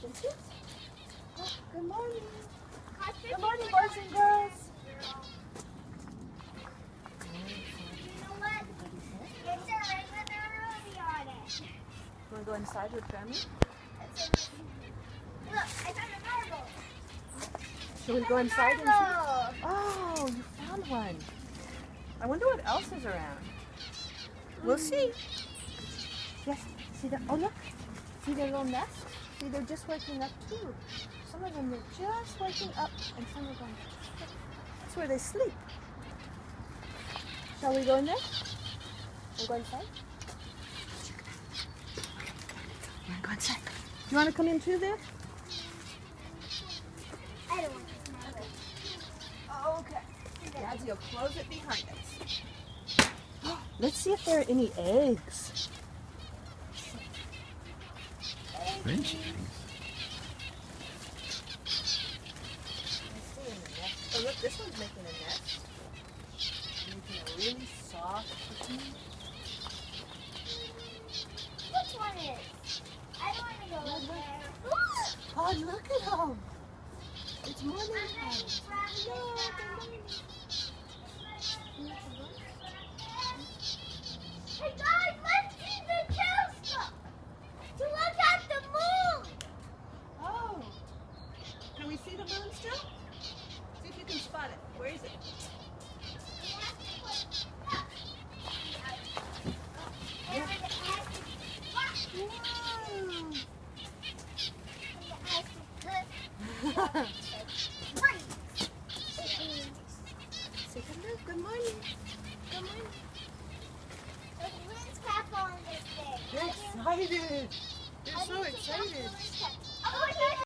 Thank you. Oh, good morning. Good morning, boys and girls. You know what? It's a regular Ruby on it. Want to go inside with Grandma? Look, I found a marble. Should we go inside and see? Oh, you found one. I wonder what else is around. We'll see. Yes, see that? Oh, look. See their little nest? See, they're just waking up too. Some of them are just waking up, and some of them, that's where they sleep. Shall we go in there? We'll go inside? We're going to go inside. You want to come in too there? I don't want to smell it. Okay. Daddy will close it behind us. Let's see if there are any eggs. French eggs. Oh, look, this one's making a nest. Making a really soft cocoon. Which one is? I don't want to go in there. Oh, look at them. It's morning I'm time. ready Hey guys, let's see the telescope to look at the moon. Oh. Can we see the moon still? See if you can spot it. Where is it? Say good morning. Good morning. Good morning. The wind's crap on this thing. You're excited. You're so excited.